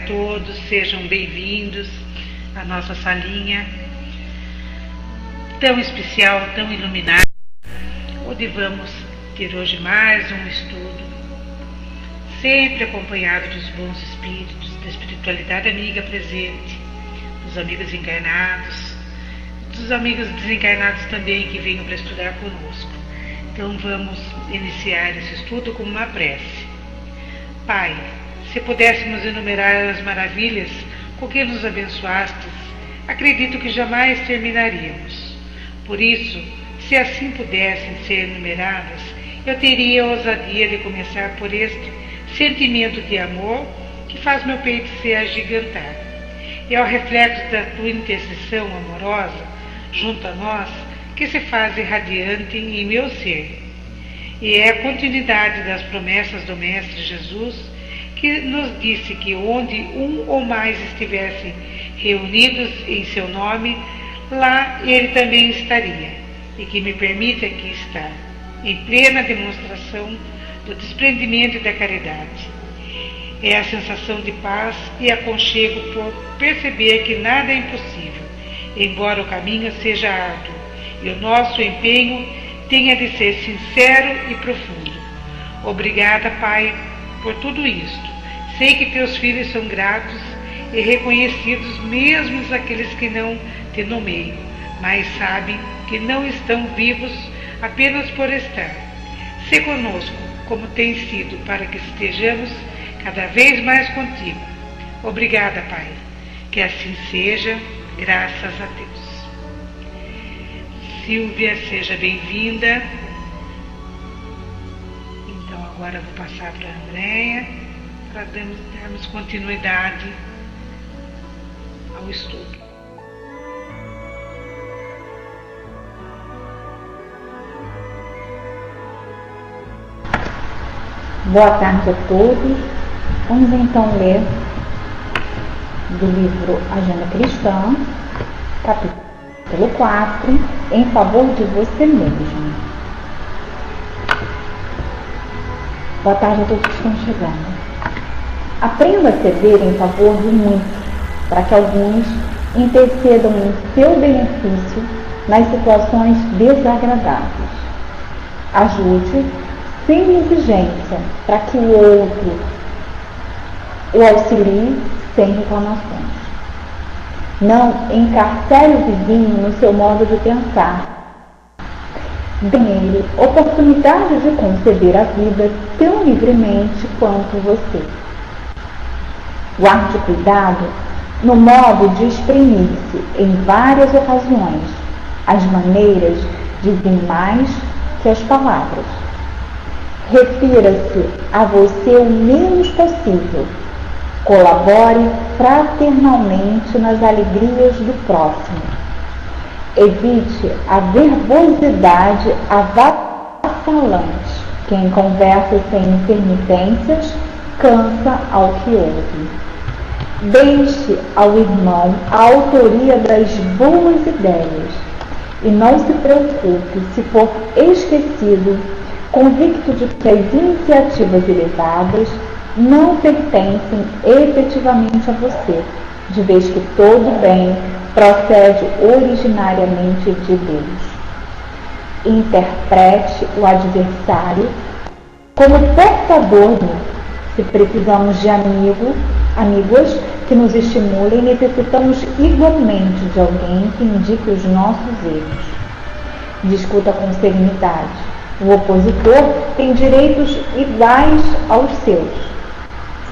Todos sejam bem-vindos à nossa salinha tão especial, tão iluminada, onde vamos ter hoje mais um estudo, sempre acompanhado dos bons espíritos, da espiritualidade amiga presente, dos amigos encarnados, dos amigos desencarnados também que venham para estudar conosco. Então vamos iniciar esse estudo com uma prece. Pai, se pudéssemos enumerar as maravilhas com que nos abençoastes, acredito que jamais terminaríamos. Por isso, se assim pudessem ser enumeradas, eu teria a ousadia de começar por este sentimento de amor que faz meu peito se agigantar. É o reflexo da tua intercessão amorosa junto a nós que se faz irradiante em meu ser. E é a continuidade das promessas do Mestre Jesus, que nos disse que onde um ou mais estivessem reunidos em seu nome, lá ele também estaria, e que me permite aqui estar, em plena demonstração do desprendimento e da caridade. É a sensação de paz e aconchego por perceber que nada é impossível, embora o caminho seja árduo, e o nosso empenho tenha de ser sincero e profundo. Obrigada, Pai, por tudo isto. Sei que teus filhos são gratos e reconhecidos, mesmo aqueles que não te nomeiam, mas sabem que não estão vivos apenas por estar. Sê conosco, como tem sido, para que estejamos cada vez mais contigo. Obrigada, Pai. Que assim seja, graças a Deus. Silvia, seja bem-vinda. Então agora eu vou passar para a Andréia, para darmos continuidade ao estudo. Boa tarde a todos. Vamos então ler do livro Agenda Cristã, capítulo 4, em favor de você mesmo. Boa tarde a todos que estão chegando. Aprenda a ceder em favor de muitos, para que alguns intercedam em seu benefício nas situações desagradáveis. Ajude sem exigência, para que o outro o auxilie sem reclamações. Não encarcere o vizinho no seu modo de pensar. Dê-lhe oportunidade de conceber a vida tão livremente quanto você. Guarde cuidado no modo de exprimir-se em várias ocasiões. As maneiras dizem mais que as palavras. Refira-se a você o menos possível. Colabore fraternalmente nas alegrias do próximo. Evite a verbosidade avassalante. Quem conversa sem intermitências cansa ao que ouve. Deixe ao irmão a autoria das boas ideias e não se preocupe se for esquecido, convicto de que as iniciativas elevadas não pertencem efetivamente a você, de vez que todo bem procede originariamente de Deus. Interprete o adversário como portador de, se precisamos de amigos que nos estimulem, necessitamos igualmente de alguém que indique os nossos erros. Discuta com serenidade. O opositor tem direitos iguais aos seus.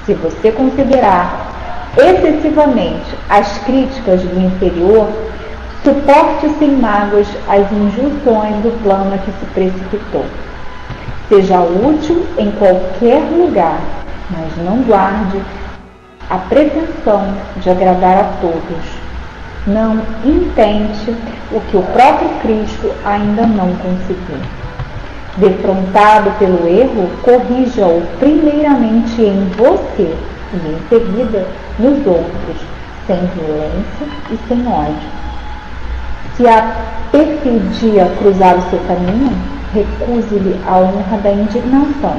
Se você considerar excessivamente as críticas do inferior, suporte sem mágoas as injunções do plano a que se precipitou. Seja útil em qualquer lugar, mas não guarde a pretensão de agradar a todos. Não intente o que o próprio Cristo ainda não conseguiu. Defrontado pelo erro, corrija-o primeiramente em você e em seguida nos outros, sem violência e sem ódio. Se a perfidia cruzar o seu caminho, recuse-lhe a honra da indignação.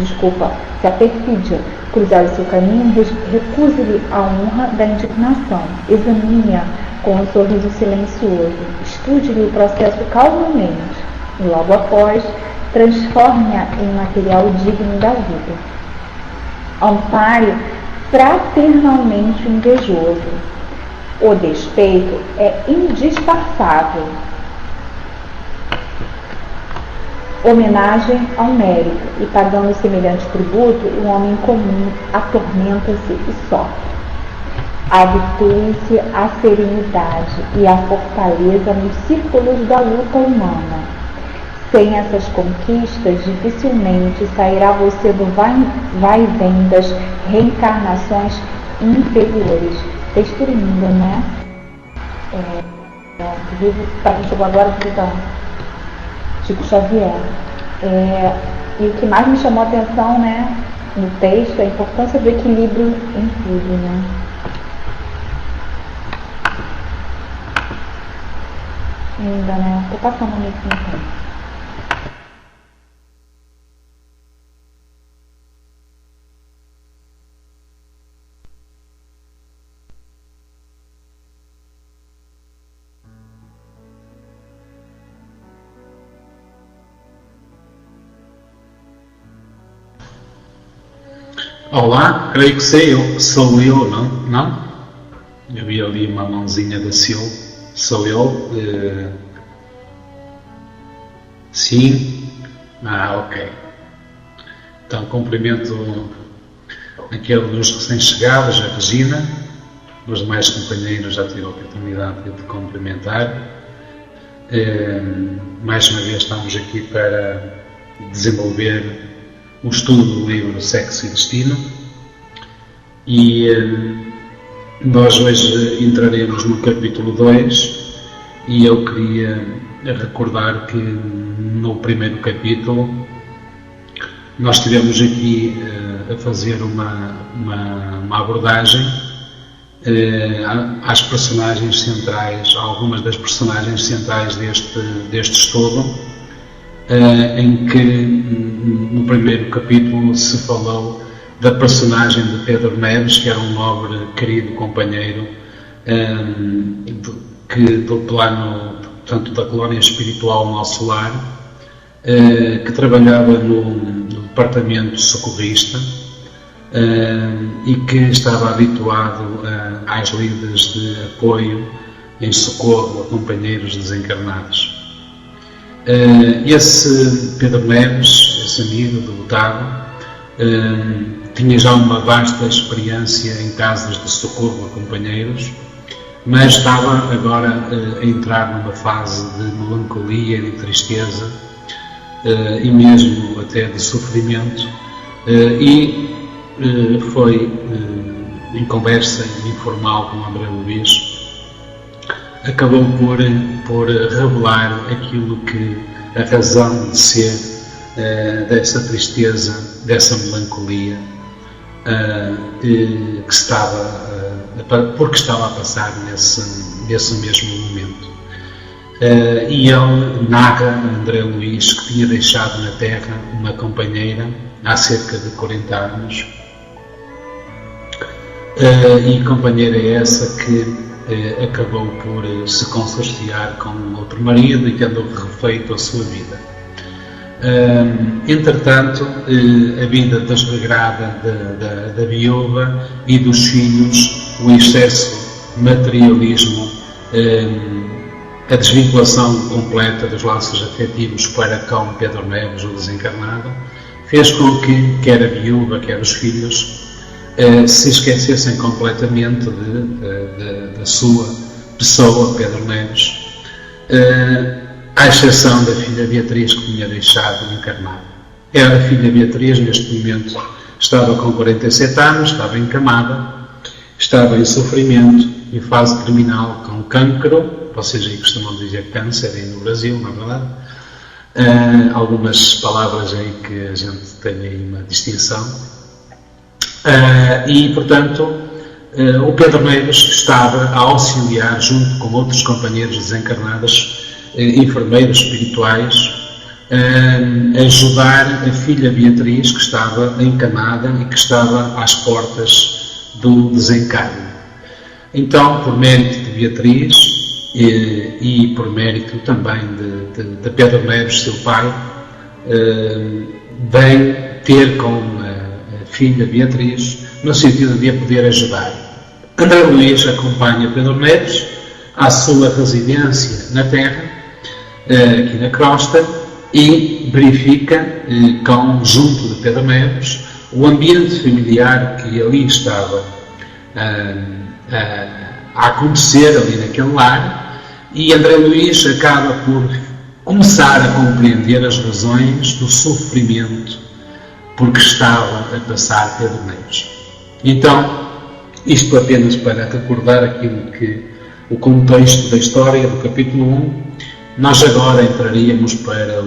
se a perfídia cruzar o seu caminho, recuse-lhe a honra da indignação, examine-a com um sorriso silencioso, estude-lhe o processo calmamente e logo após transforme-a em material digno da vida. Ampare fraternalmente o invejoso. O despeito é indisfarçável. Homenagem ao mérito, e pagando semelhante tributo, o homem comum atormenta-se e sofre. Habitue-se à serenidade e à fortaleza nos círculos da luta humana. Sem essas conquistas, dificilmente sairá você do vai-vem das reencarnações inferiores. Textura linda, né? Para quem chegou agora, Chico Xavier. E o que mais me chamou a atenção, né, no texto é a importância do equilíbrio em tudo, né? Linda, né? Tô passando um então. Olá, creio que sou eu, não? Não? Eu vi ali uma mãozinha da Sil. Sou eu? Sim? Ok. Então cumprimento aquele dos recém-chegados, a Regina. Os demais companheiros já tive a oportunidade de cumprimentar. Mais uma vez estamos aqui para desenvolver o estudo do livro Sexo e Destino, e nós hoje entraremos no capítulo 2, e eu queria recordar que no primeiro capítulo nós estivemos aqui a fazer uma abordagem às personagens centrais, a algumas das personagens centrais deste estudo, em que no primeiro capítulo se falou da personagem de Pedro Neves, que era um nobre, querido companheiro do plano, portanto, da colónia espiritual Nosso Lar, que trabalhava no departamento socorrista e que estava habituado às lides de apoio em socorro a companheiros desencarnados. Esse Pedro Neves, esse amigo deputado, tinha já uma vasta experiência em casos de socorro a companheiros, mas estava agora a entrar numa fase de melancolia e de tristeza, e mesmo até de sofrimento, e foi em conversa informal com André Luís, acabou por revelar aquilo que a razão de ser dessa tristeza, dessa melancolia porque estava a passar nesse mesmo momento. E ele narra a André Luís que tinha deixado na Terra uma companheira há cerca de 40 anos, e companheira essa que acabou por se consorciar com outro marido e que andou refeito a sua vida. Entretanto, a vida desregrada da viúva e dos filhos, o excesso de materialismo, a desvinculação completa dos laços afetivos para com Pedro Neves, o desencarnado, fez com que quer a viúva, quer os filhos se esquecessem completamente da sua pessoa, Pedro Neves, à exceção da filha Beatriz, que tinha deixado encarnada. A filha Beatriz, neste momento, estava com 47 anos, estava encamada, estava em sofrimento, em fase terminal, com cancro. Vocês aí costumam dizer câncer aí no Brasil, não é verdade? Algumas palavras aí que a gente tem aí uma distinção. E, portanto, o Pedro Neves estava a auxiliar, junto com outros companheiros desencarnados, enfermeiros espirituais, ajudar a filha Beatriz, que estava encamada e que estava às portas do desencarne. Então, por mérito de Beatriz e por mérito também de Pedro Neves, seu pai, vem ter com a filha Beatriz no sentido de a poder ajudar. André Luís acompanha Pedro Neves à sua residência na terra, aqui na crosta, e verifica, junto de Pedro Neves, o ambiente familiar que ali estava a acontecer ali naquele lar, e André Luís acaba por começar a compreender as razões do sofrimento por que estava a passar Pedro Neves. Então, isto apenas para recordar aquilo que o contexto da história do capítulo 1. Nós agora entraríamos para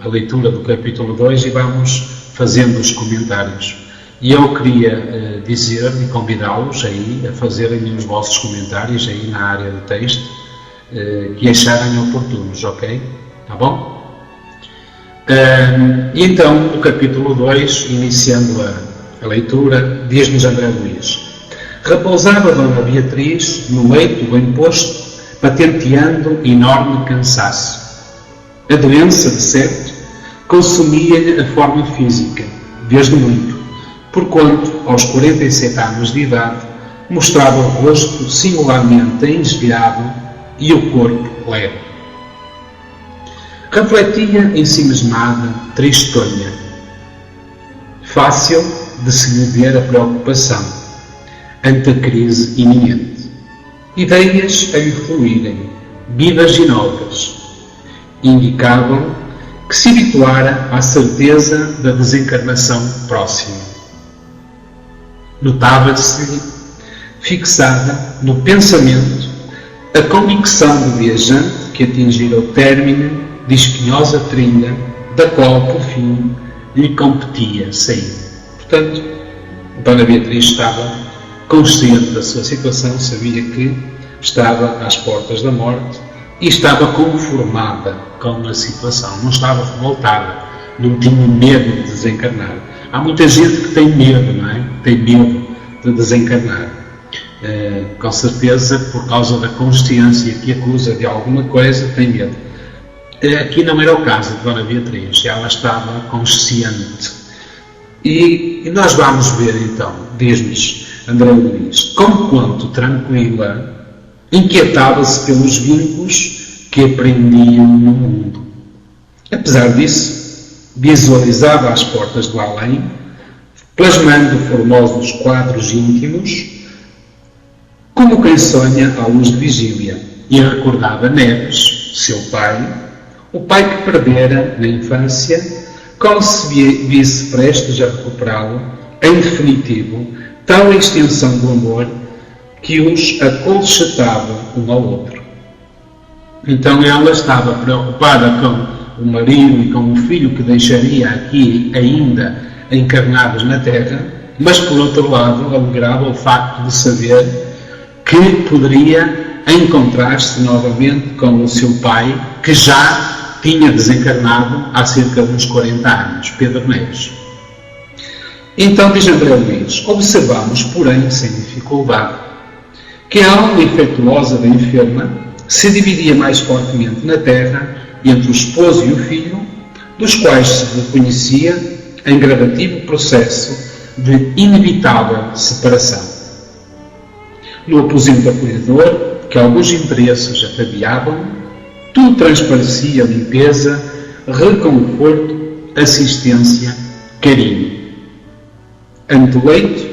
a leitura do capítulo 2 e vamos fazendo os comentários. E eu queria dizer e convidá-los aí a fazerem os vossos comentários aí na área do texto que acharem oportunos, ok? Tá bom? E então, no capítulo 2, iniciando a leitura, diz-nos André Luís: repousava Dona Beatriz no leito bem posto, patenteando enorme cansaço. A doença, de certo, consumia-lhe a forma física, desde muito, porquanto, aos 47 anos de idade, mostrava o rosto singularmente engelhado e o corpo leve. Refletia ensimismada, tristonha. Fácil de se lhe ver a preocupação ante a crise iminente. Ideias a lhe fluírem, vivas e novas, indicavam que se habituara à certeza da desencarnação próxima. Notava-se-lhe, fixada no pensamento, a convicção do viajante que atingira o término de espinhosa trilha, da qual, por fim, lhe competia sair. Portanto, Dona Beatriz estava consciente da sua situação, sabia que estava às portas da morte e estava conformada com a situação, não estava revoltada, não tinha medo de desencarnar. Há muita gente que tem medo, não é? Tem medo de desencarnar. Com certeza, por causa da consciência que acusa de alguma coisa, tem medo. Aqui não era o caso de Dona Beatriz, ela estava consciente. E nós vamos ver então, diz-nos André Luís, conquanto tranquila, inquietava-se pelos vínculos que aprendiam no mundo. Apesar disso, visualizava as portas do além, plasmando formosos quadros íntimos, como quem sonha à luz de vigília, e recordava Neves, seu pai, o pai que perdera na infância, como se visse prestes a recuperá-lo, em definitivo, tal extensão do amor que os acolchetava um ao outro. Então ela estava preocupada com o marido e com o filho que deixaria aqui ainda encarnados na terra, mas por outro lado alegrava o facto de saber que poderia encontrar-se novamente com o seu pai, que já tinha desencarnado há cerca de uns 40 anos, Pedro Neves. Então, diz André Luís, observamos, porém, sem dificuldade, que a alma infectuosa da enferma se dividia mais fortemente na terra entre o esposo e o filho, dos quais se reconhecia em gradativo processo de inevitável separação. No aposento acolhedor, que alguns interesses ataviavam, tudo transparecia limpeza, reconforto, assistência, carinho. Ante o leito,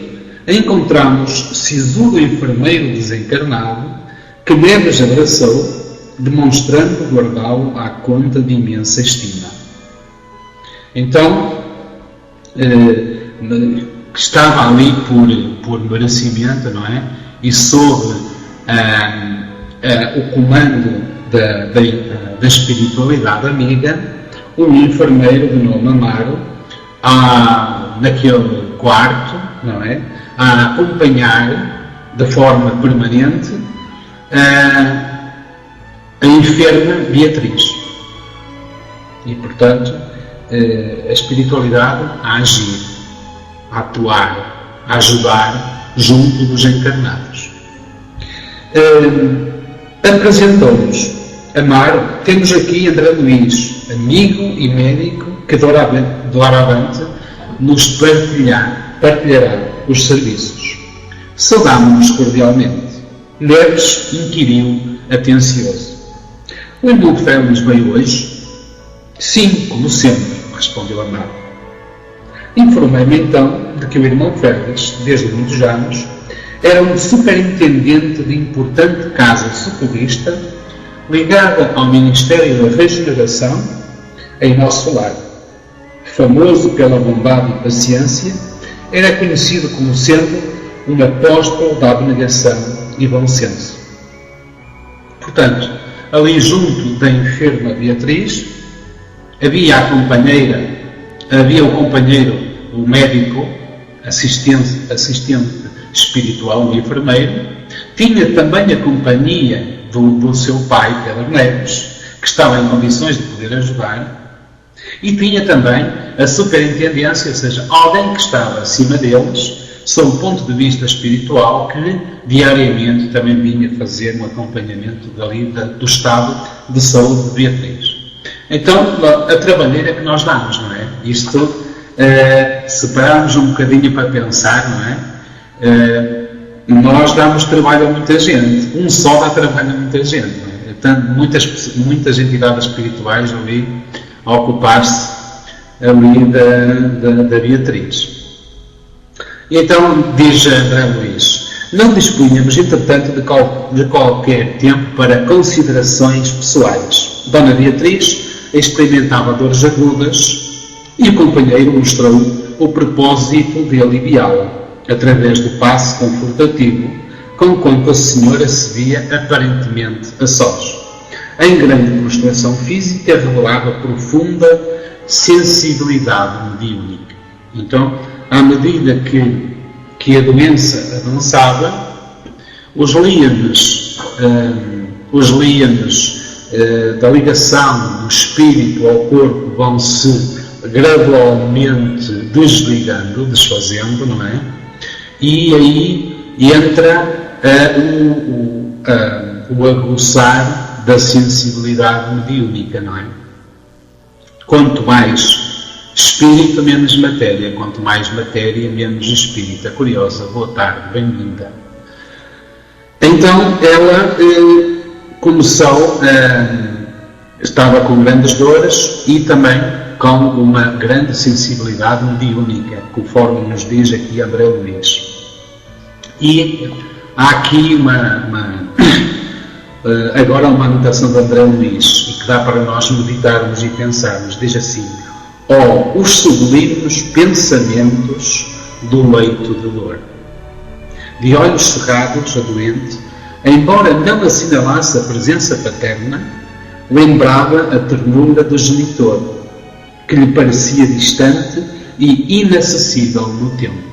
encontramos sisudo enfermeiro desencarnado que Neves abraçou, demonstrando guardá-lo à conta de imensa estima. Então, estava ali por merecimento, não é? E sob o comando da espiritualidade amiga, um enfermeiro de nome Amaro, naquele quarto, não é? A acompanhar de forma permanente a enferma Beatriz. E, portanto, a espiritualidade a agir, a atuar, a ajudar junto dos encarnados. Apresentou-nos Amaro. Temos aqui André Luís, amigo e médico, que doravante nos partilhará os serviços. Saudámos-nos cordialmente. Neves inquiriu atencioso: o irmão Félix veio hoje? Sim, como sempre, respondeu Amaro. Informei-me então de que o irmão Félix, desde muitos anos, era um superintendente de importante casa socorrista ligada ao Ministério da Regeneração em nosso lar. Famoso pela bondade e paciência, era conhecido como sendo um apóstolo da abnegação e bom senso. Portanto, ali junto da enferma Beatriz, havia o companheiro, o médico, assistente espiritual, o enfermeiro, tinha também a companhia do seu pai, Pedro Neves, que estava em condições de poder ajudar, e tinha também a superintendência, ou seja, alguém que estava acima deles, sob o ponto de vista espiritual, que diariamente também vinha fazer um acompanhamento do estado de saúde de Beatriz. Então, a trabalheira que nós damos, não é? Isto, separarmos um bocadinho para pensar, não é? Nós damos trabalho a muita gente. Um só dá trabalho a muita gente. Não é? Portanto, muitas entidades espirituais ali a ocupar-se ali da Beatriz. E então, diz André Luís, não dispunhamos, entretanto, de qualquer tempo para considerações pessoais. Dona Beatriz experimentava dores agudas e o companheiro mostrou o propósito de aliviá-la, através do passe confortativo, conquanto a senhora se via aparentemente a sós. Em grande prostração física, revelava profunda sensibilidade mediúnica. Então, à medida que a doença avançava, os liames da ligação do espírito ao corpo vão se gradualmente desfazendo, não é? E aí entra o aguçar da sensibilidade mediúnica, não é? Quanto mais espírito, menos matéria. Quanto mais matéria, menos espírito. Curiosa, boa tarde, bem-vinda. Então, ela começou, estava com grandes dores e também com uma grande sensibilidade mediúnica, conforme nos diz aqui André Luís. E há aqui agora uma anotação de André Luís, e que dá para nós meditarmos e pensarmos. Diz assim: os sublimes pensamentos do leito de dor. De olhos cerrados, a doente, embora não assinalasse a presença paterna, lembrava a ternura do genitor, que lhe parecia distante e inacessível no tempo.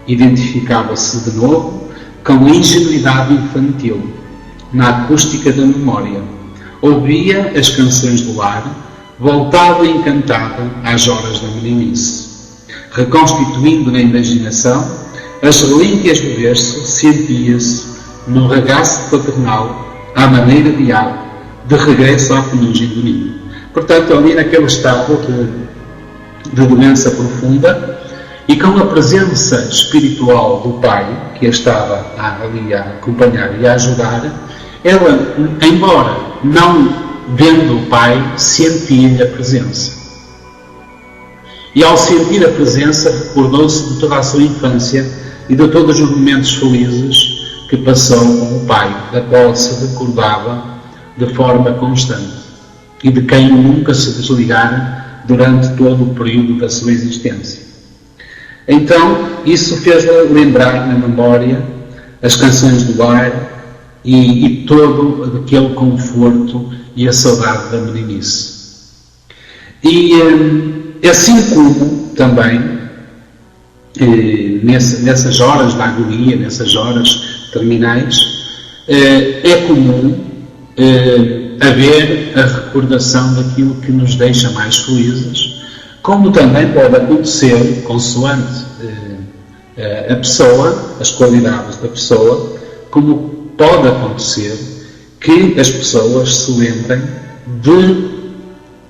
Identificava-se de novo com a ingenuidade infantil, na acústica da memória. Ouvia as canções do lar, voltava encantada às horas da meninice. Reconstituindo na imaginação as relíquias do berço, sentia-se no regaço paternal, à maneira de ave, de regresso à penugem do ninho. Portanto, ali naquele estado de doença profunda, e com a presença espiritual do pai, que a estava ali a acompanhar e a ajudar, ela, embora não vendo o pai, sentia-lhe a presença. E ao sentir a presença, recordou-se de toda a sua infância e de todos os momentos felizes que passou com o pai, da qual se recordava de forma constante e de quem nunca se desligara durante todo o período da sua existência. Então, isso fez-la lembrar na memória as canções do lar e todo aquele conforto e a saudade da meninice. E assim como também nessas horas da agonia, nessas horas terminais, é comum haver a recordação daquilo que nos deixa mais felizes, como também pode acontecer, consoante a pessoa, as qualidades da pessoa, como pode acontecer que as pessoas se lembrem de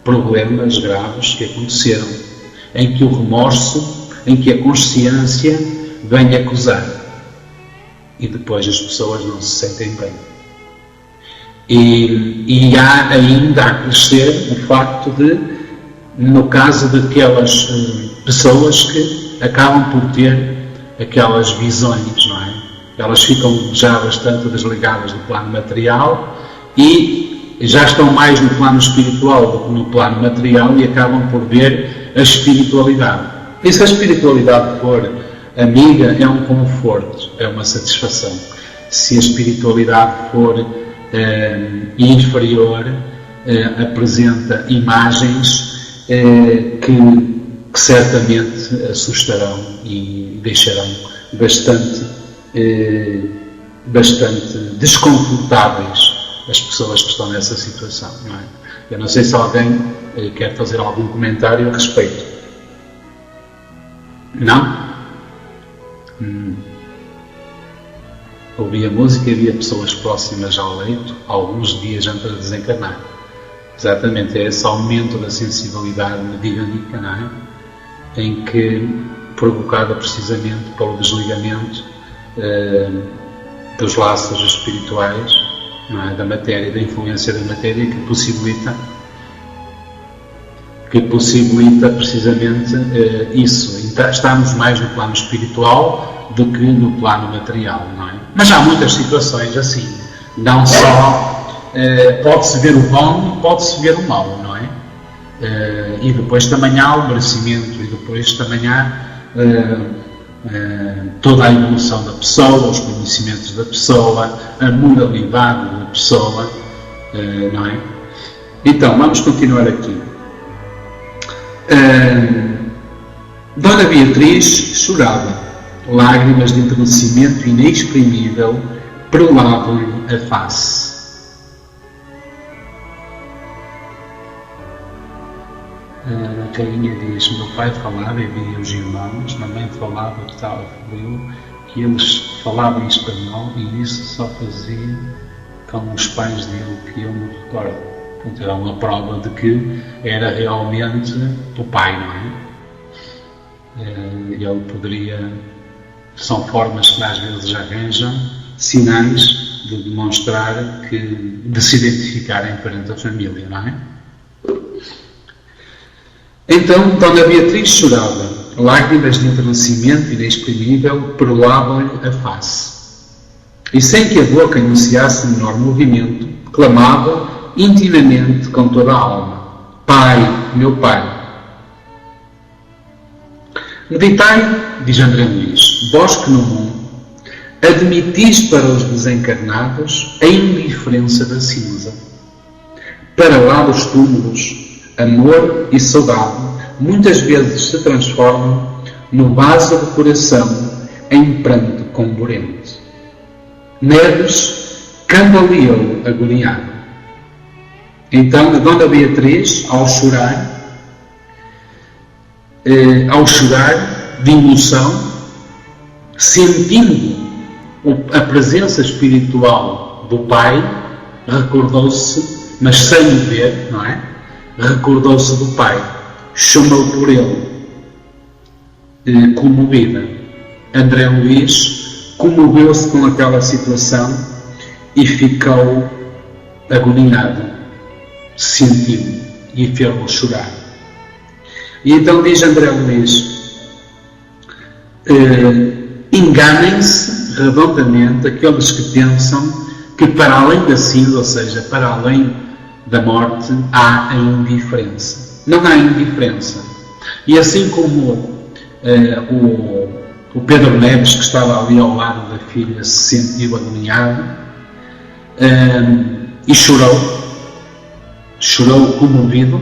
problemas graves que aconteceram, em que o remorso, em que a consciência vem acusar, e depois as pessoas não se sentem bem. E há ainda a crescer o facto de, no caso daquelas pessoas que acabam por ter aquelas visões, não é? Elas ficam já bastante desligadas do plano material e já estão mais no plano espiritual do que no plano material e acabam por ver a espiritualidade. E se a espiritualidade for amiga, é um conforto, é uma satisfação. Se a espiritualidade for inferior, apresenta imagens que certamente assustarão e deixarão bastante desconfortáveis as pessoas que estão nessa situação, não é? Eu não sei se alguém quer fazer algum comentário a respeito. Não? Ouvia música e havia pessoas próximas ao leito, alguns dias antes de desencarnar. Exatamente, é esse aumento da sensibilidade medíanica, não é? Em que, provocada precisamente pelo desligamento dos laços espirituais, não é? Da matéria, da influência da matéria, que possibilita precisamente isso. Estamos mais no plano espiritual do que no plano material, não é? Mas há muitas situações assim, não só pode-se ver o bom, pode-se ver o mau, não é? E depois também há o merecimento, e depois também há toda a evolução da pessoa, os conhecimentos da pessoa, a moralidade da pessoa, não é? Então, vamos continuar aqui. Dona Beatriz chorava. Lágrimas de enternecimento inexprimível perolavam-lhe a face. A rainha diz: meu pai falava e via os irmãos, mamãe falava que estava frio, que eles falavam em espanhol e isso só fazia com os pais dele, que eu me recordo. Portanto, era uma prova de que era realmente o pai, não é? Ele poderia... São formas que às vezes arranjam sinais de demonstrar de se identificarem perante a família, não é? Então, Dona Beatriz chorava. Lágrimas de enternecimento inexprimível perolavam-lhe a face. E sem que a boca anunciasse menor movimento, clamava intimamente com toda a alma: Pai, meu Pai. Meditai, diz André Luís, vós que no mundo admitis para os desencarnados a indiferença da cinza. Para lá dos túmulos, amor e saudade muitas vezes se transformam no vaso do coração em pranto comburente. Neves cambaleou agoniado. Então a Dona Beatriz, ao chorar de emoção, sentindo a presença espiritual do Pai, recordou-se, mas sem o ver, não é? Recordou-se do Pai, chamou por ele, comovida. André Luís comoveu-se com aquela situação e ficou agoniado, sentiu e fez-lo chorar. E então diz André Luís: enganem-se redondamente aqueles que pensam que para além da cinza, ou seja, para além da morte, há a indiferença. Não há indiferença. E assim como o Pedro Neves, que estava ali ao lado da filha, se sentiu agoniado e chorou comovido,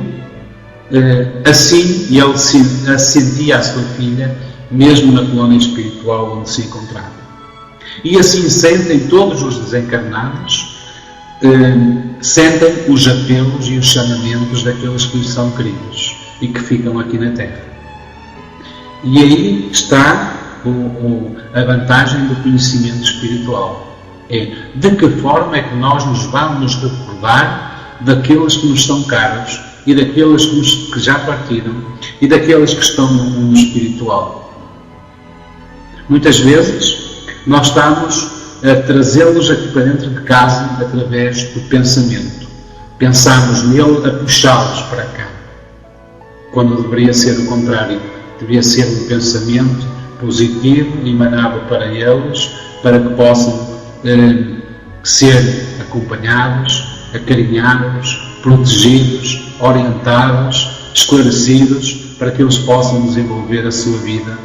assim ele sentia a sua filha, mesmo na colônia espiritual onde se encontrava. E assim sentem todos os desencarnados sentem os apelos e os chamamentos daqueles que lhes são queridos e que ficam aqui na Terra. E aí está a vantagem do conhecimento espiritual. É de que forma é que nós nos vamos recordar daqueles que nos são caros e daqueles que já partiram e daqueles que estão no mundo espiritual. Muitas vezes nós estamos a trazê-los aqui para dentro de casa através do pensamento. Pensamos nele a puxá-los para cá, quando deveria ser o contrário. Deveria ser um pensamento positivo emanado para eles, para que possam ser acompanhados, acarinhados, protegidos, orientados, esclarecidos, para que eles possam desenvolver a sua vida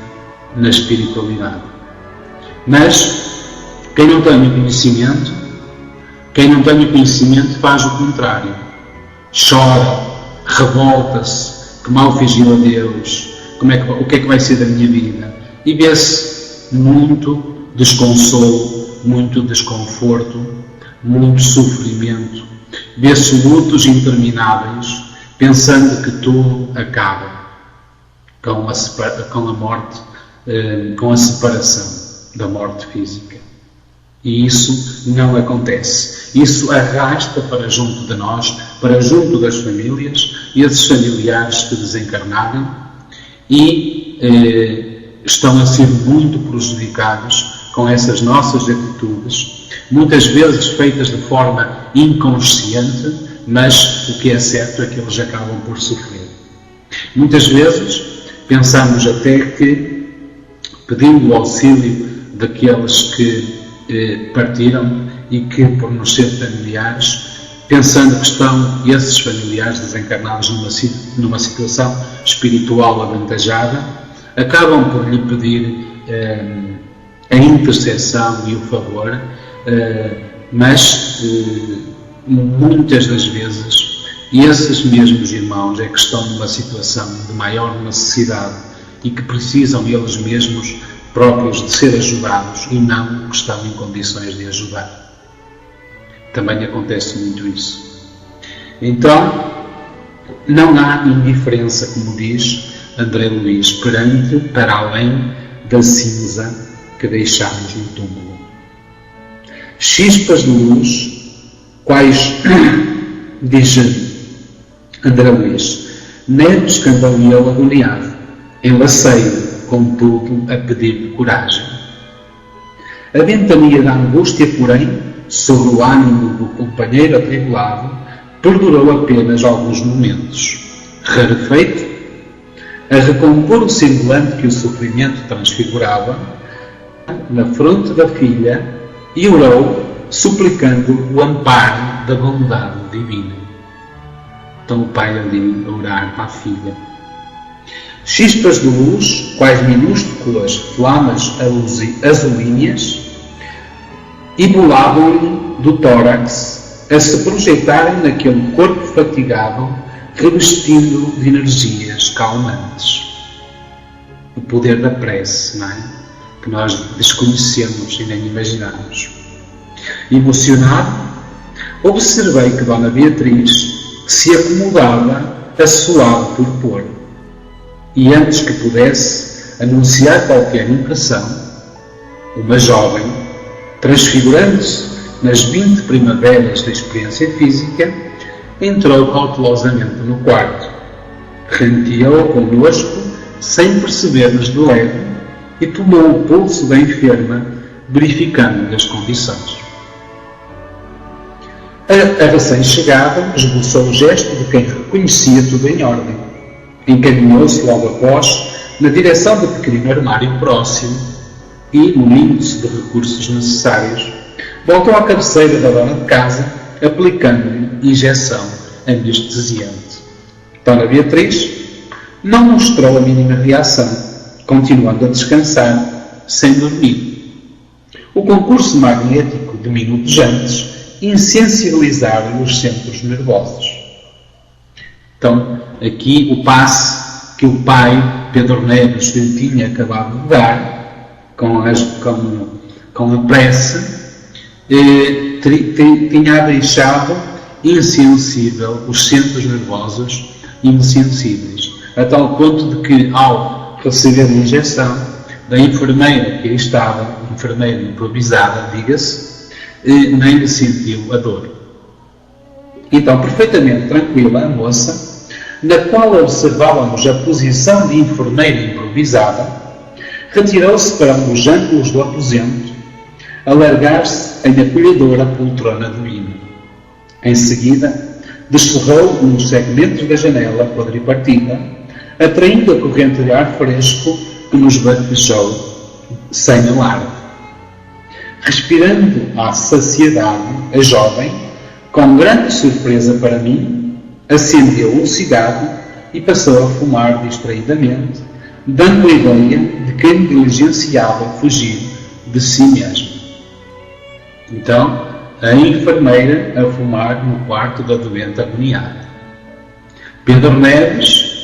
na espiritualidade. Mas quem não tem o conhecimento faz o contrário. Chora, revolta-se, que mal fiz eu a Deus, o que é que vai ser da minha vida? E vê-se muito desconsolo, muito desconforto, muito sofrimento. Vê-se lutos intermináveis, pensando que tudo acaba com a morte, com a separação da morte física. E isso não acontece. Isso arrasta para junto de nós, para junto das famílias e esses familiares que desencarnaram e estão a ser muito prejudicados com essas nossas atitudes, muitas vezes feitas de forma inconsciente, mas o que é certo é que eles acabam por sofrer. Muitas vezes pensamos até que, pedindo o auxílio daqueles que partiram e que, por nos ser familiares, pensando que estão esses familiares desencarnados numa situação espiritual avantajada, acabam por lhe pedir a intercessão e o favor, mas muitas das vezes esses mesmos irmãos é que estão numa situação de maior necessidade e que precisam eles mesmos próprios de ser ajudados e não que estão em condições de ajudar. Também acontece muito isso. Então, não há indiferença, como diz André Luiz, para além da cinza que deixamos no túmulo. Chispas de luz, quais, diz André Luiz, neto escandaleou agoniado, enlaceio, contudo, a pedir-lhe coragem. A ventania da angústia, porém, sobre o ânimo do companheiro atribulado, perdurou apenas alguns momentos. Rarefeito, a recompor o semblante que o sofrimento transfigurava, na fronte da filha, e orou, suplicando o amparo da bondade divina. Então o pai ali a orar para a filha. Chispas de luz, quais minúsculas flamas azulíneas, emulavam-lhe do tórax a se projeitarem naquele corpo fatigado, revestindo de energias calmantes. O poder da prece, não é? Que nós desconhecemos e nem imaginamos. Emocionado, observei que Dona Beatriz se acomodava a suave torpor, e antes que pudesse anunciar qualquer impressão, uma jovem, transfigurando-se nas 20 primaveras da experiência física, entrou cautelosamente no quarto, renteou connosco sem perceber-nos de leve e tomou o pulso da enferma, verificando-lhe as condições. A recém-chegada esboçou o gesto de quem reconhecia tudo em ordem. Encaminhou-se logo após na direção do pequenino armário próximo e, munindo-se de recursos necessários, voltou à cabeceira da dona de casa, aplicando-lhe injeção anestesiante. Dona Beatriz não mostrou a mínima reação, continuando a descansar, sem dormir. O concurso magnético de minutos antes insensibilizava os centros nervosos. Então, aqui o passe que o pai, Pedro Neves, lhe tinha acabado de dar, com a prece, tinha deixado insensível os centros nervosos insensíveis, a tal ponto de que, ao receber a injeção da enfermeira que aí estava, enfermeira improvisada, diga-se, nem lhe sentiu a dor. Então, perfeitamente tranquila, a moça, na qual observávamos a posição de enfermeira improvisada, retirou-se para um dos ângulos do aposento, a largar-se em acolhedora poltrona divina. Em seguida, descerrou um dos segmentos da janela quadripartida, atraindo a corrente de ar fresco que nos bafejou sem alarde. Respirando à saciedade, a jovem, com grande surpresa para mim, acendeu um cigarro e passou a fumar distraidamente, dando a ideia de quem diligenciava fugir de si mesmo. Então, a enfermeira a fumar no quarto da doente agoniada. Pedro Neves,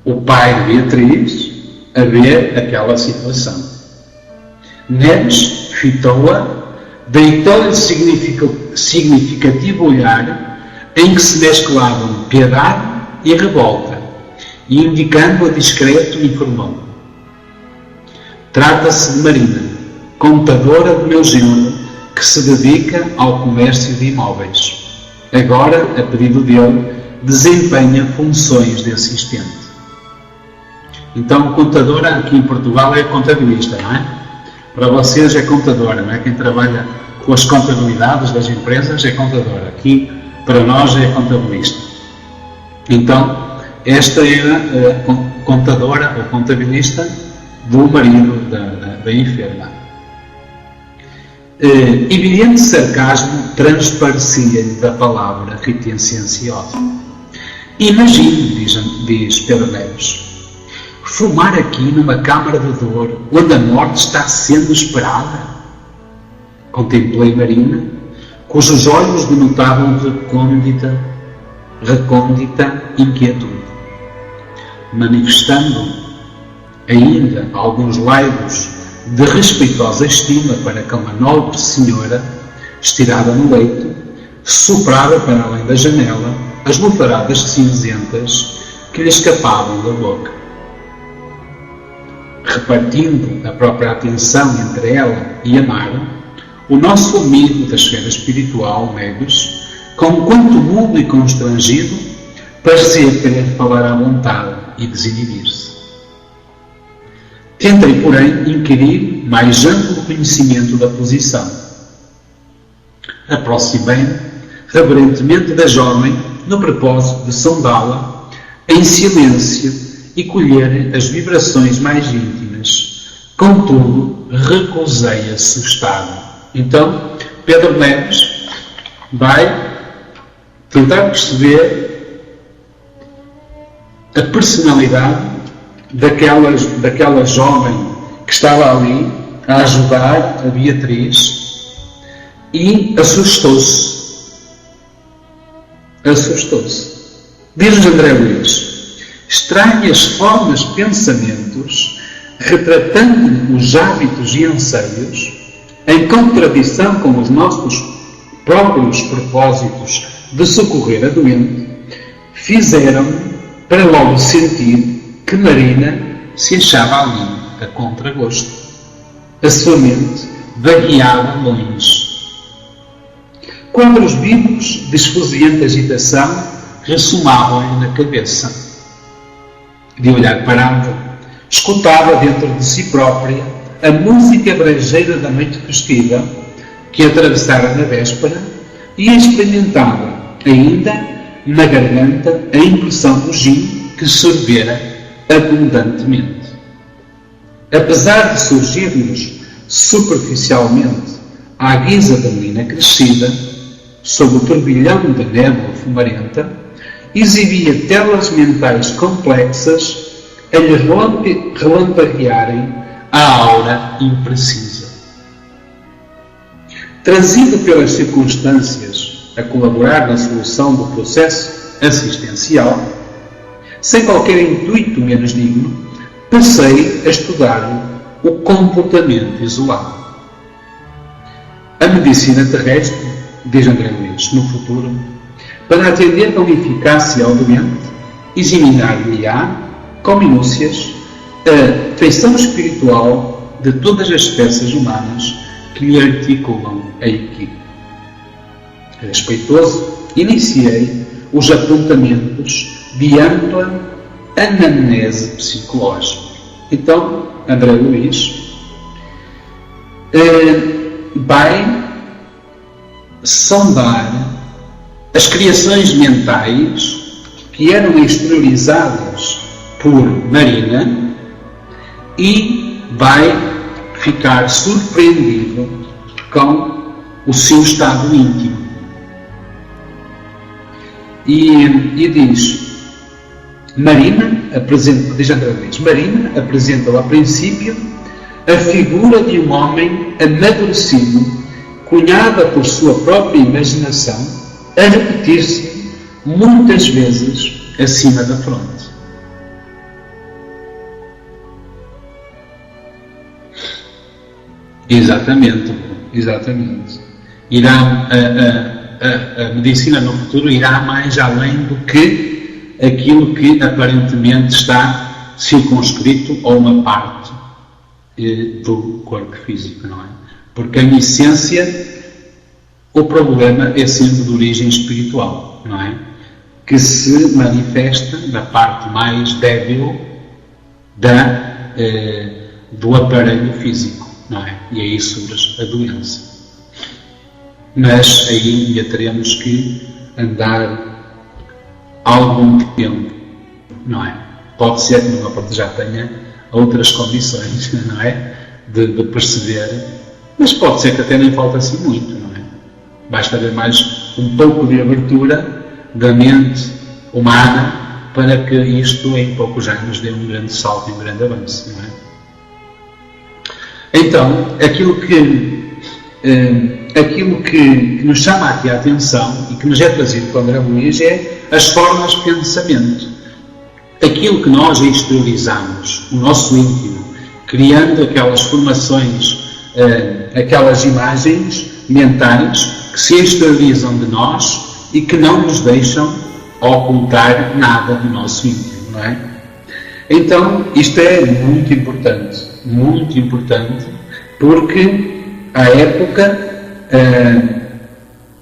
o pai de Beatriz, a ver aquela situação. Neves fitou-a, deitou-lhe significativo olhar em que se mesclavam piedade e revolta, e indicando-a discreto informou: trata-se de Marina, contadora do meu genro, que se dedica ao comércio de imóveis. Agora, a pedido dele, desempenha funções de assistente. Então, contadora aqui em Portugal é contabilista, não é? Para vocês é contadora, não é? Quem trabalha com as contabilidades das empresas é contadora. Aqui, para nós, é contabilista. Então, esta era a contadora ou contabilista do marido da enferma. Evidente sarcasmo transparecia-lhe da palavra reticênciosa. Imagine, diz Pedro Neves, fumar aqui numa câmara de dor onde a morte está sendo esperada. Contemplei Marina, cujos olhos denotavam recôndita inquietude, manifestando ainda alguns laivos de respeitosa estima para com a nobre senhora, estirada no leito, soprava para além da janela as bufaradas cinzentas que lhe escapavam da boca. Repartindo a própria atenção entre ela e Amaro, o nosso amigo da esfera espiritual, Neves, com quanto mudo e constrangido, parecia querer falar à vontade e desinibir-se. Tentei, porém, inquirir mais amplo conhecimento da posição. Aproximei-me reverentemente da jovem no propósito de sondá-la em silêncio e colher as vibrações mais íntimas. Contudo, recusei assustado. Então, Pedro Neves vai tentar perceber a personalidade daquela jovem que estava ali a ajudar a Beatriz e assustou-se. Diz André Luiz: estranhas formas, pensamentos, retratando os hábitos e anseios, em contradição com os nossos próprios propósitos de socorrer a doente, fizeram-me para logo sentir que Marina se achava ali a contragosto. A sua mente vagueava longe. Quadros vivos de esfuziante agitação ressomavam-lhe na cabeça. De olhar parado, escutava dentro de si própria a música brejeira da noite festiva que atravessara na véspera e experimentava ainda na garganta a impressão do gin que sorvera abundantemente. Apesar de surgir-nos superficialmente à guisa da menina crescida, sob o turbilhão da névoa fumarenta, exibia telas mentais complexas a lhe relampaguearem a aura imprecisa. Trazido pelas circunstâncias a colaborar na solução do processo assistencial, sem qualquer intuito menos digno, passei a estudar o comportamento isolado. A medicina terrestre diz André Luiz, no futuro, para atender com eficácia ao doente, examinar-lhe-á, com minúcias, a feição espiritual de todas as peças humanas que lhe articulam a equipe. Respeitoso, iniciei os apontamentos de ampla anamnese psicológica. Então, André Luiz vai sondar as criações mentais que eram exteriorizadas por Marina e vai ficar surpreendido com o seu estado íntimo. E diz, diz André Luiz, Marina apresenta a princípio a figura de um homem amadurecido, cunhada por sua própria imaginação, a repetir-se muitas vezes acima da fronte. Exatamente. A medicina no futuro irá mais além do que aquilo que aparentemente está circunscrito a uma parte do corpo físico, não é? Porque em essência o problema é sempre de origem espiritual, não é? Que se manifesta na parte mais débil do aparelho físico, não é? E aí surge a doença. Mas aí ainda teremos que andar algum tempo, não é? Pode ser que uma parte já tenha outras condições, não é? De perceber, mas pode ser que até nem falte assim muito, não é? Basta haver mais um pouco de abertura da mente humana para que isto em poucos anos dê um grande salto e um grande avanço, não é? Então, aquilo que nos chama aqui a atenção e que nos é trazido por André Luiz é as formas de pensamento. Aquilo que nós exteriorizamos, o nosso íntimo, criando aquelas formações, aquelas imagens mentais que se exteriorizam de nós e que não nos deixam ocultar nada do nosso íntimo, não é? Então, isto é muito importante, porque à época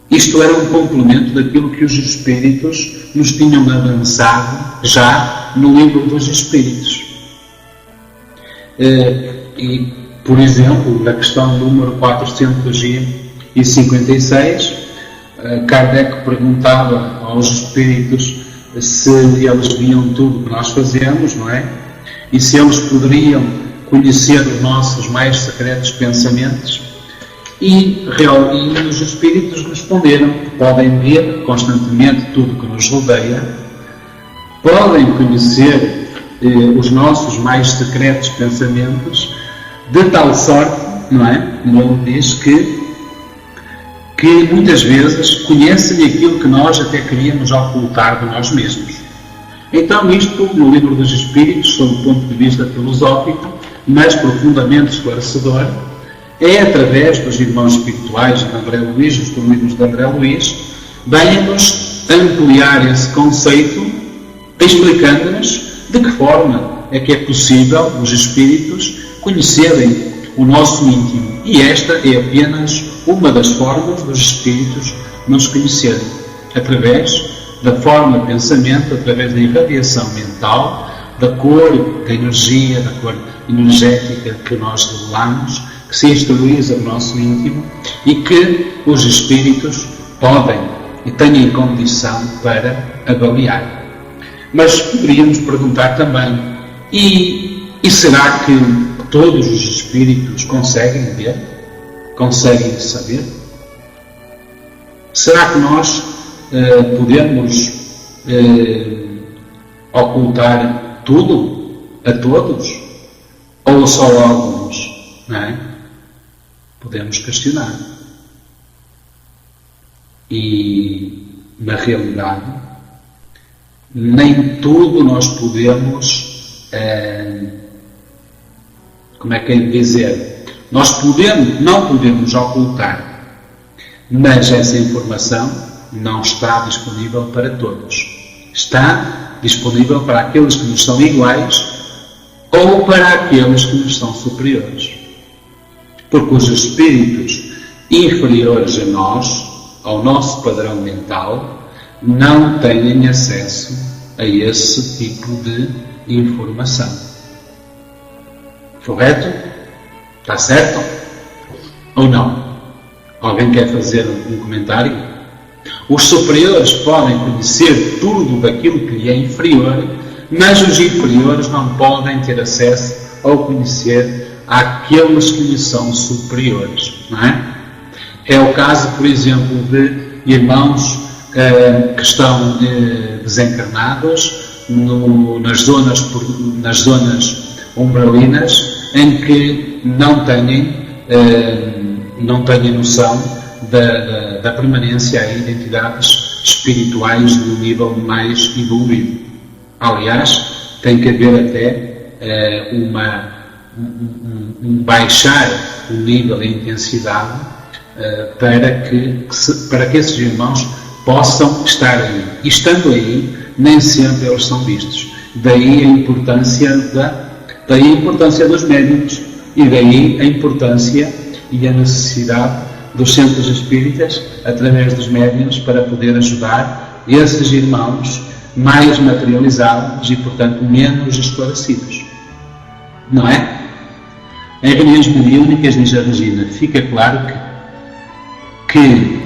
isto era um complemento daquilo que os Espíritos nos tinham avançado já no Livro dos Espíritos. E, por exemplo, na questão número 456, Kardec perguntava aos Espíritos se eles viam tudo o que nós fazemos, não é? E se eles poderiam conhecer os nossos mais secretos pensamentos. E os Espíritos responderam que podem ver constantemente tudo o que nos rodeia, podem conhecer os nossos mais secretos pensamentos, de tal sorte, não é? Como ele diz, que muitas vezes conhecem aquilo que nós até queríamos ocultar de nós mesmos. Então isto, no Livro dos Espíritos, sob o ponto de vista filosófico, mas profundamente esclarecedor, é através dos irmãos espirituais de André Luiz, dos livros de André Luiz, vêm-nos ampliar esse conceito, explicando-nos de que forma é que é possível os Espíritos conhecerem o nosso íntimo. E esta é apenas uma das formas dos Espíritos nos conhecerem, através da forma de pensamento, através da irradiação mental, da cor, da energia, da cor energética que nós revelamos, que se exterioriza no nosso íntimo e que os Espíritos podem e têm condição para avaliar. Mas poderíamos perguntar também, e será que todos os Espíritos conseguem ver? Conseguem saber? Será que nós podemos ocultar tudo a todos? Ou só a alguns? Não é? Podemos questionar. E, na realidade, nem tudo nós podemos, como é que é dizer? Nós não podemos ocultar, Mas essa informação não está disponível para todos. Está disponível para aqueles que nos são iguais ou para aqueles que nos são superiores. Porque os espíritos inferiores a nós, ao nosso padrão mental, não têm acesso a esse tipo de informação. Correto? Está certo? Ou não? Alguém quer fazer um comentário? Os superiores podem conhecer tudo daquilo que lhe é inferior, mas os inferiores não podem ter acesso ao conhecer àqueles que lhe são superiores, não é? É o caso, por exemplo, de irmãos que estão desencarnados nas zonas umbralinas, em que não têm noção da permanência a entidades espirituais do nível mais evoluído. Aliás, tem que haver até um baixar o nível e intensidade para que esses irmãos possam estar aí. E estando aí, nem sempre eles são vistos. Daí a importância dos médiuns, e daí a importância e a necessidade dos centros espíritas, através dos médiuns, para poder ajudar esses irmãos mais materializados e, portanto, menos esclarecidos. Não é? Em reuniões mediúnicas, diz a Regina, fica claro que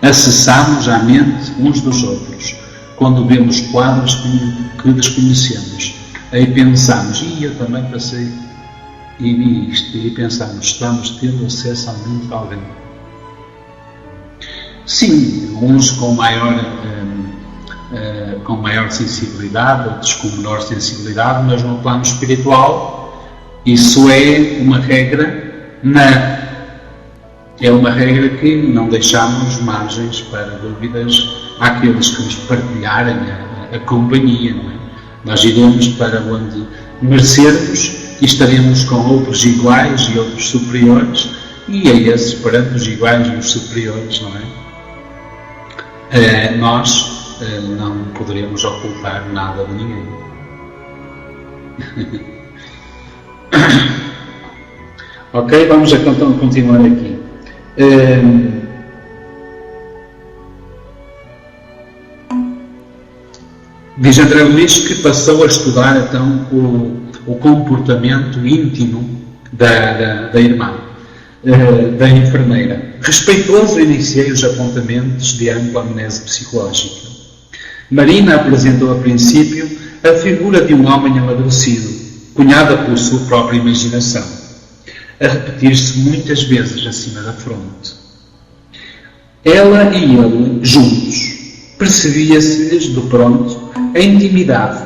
acessamos a mente uns dos outros quando vemos quadros que desconhecemos. Aí pensamos, eu também passei e vi isto, e pensamos, estamos tendo acesso à mente de alguém. Sim, uns com maior sensibilidade, outros com menor sensibilidade, mas no plano espiritual isso é uma regra, que não deixamos margens para dúvidas àqueles que nos partilharem a companhia, não é? Nós iremos para onde merecermos e estaremos com outros iguais e outros superiores, e a esses, perante os iguais e os superiores, não é? Nós não poderemos ocultar nada de ninguém. Ok, vamos então continuar aqui. Diz André Luís que passou a estudar então o comportamento íntimo da irmã, da enfermeira. Respeitoso, iniciei os apontamentos de ampla amnésia psicológica. Marina apresentou a princípio a figura de um homem amadurecido, cunhada pela sua própria imaginação, a repetir-se muitas vezes acima da fronte. Ela e ele, juntos, percebia-se-lhes de pronto a intimidade,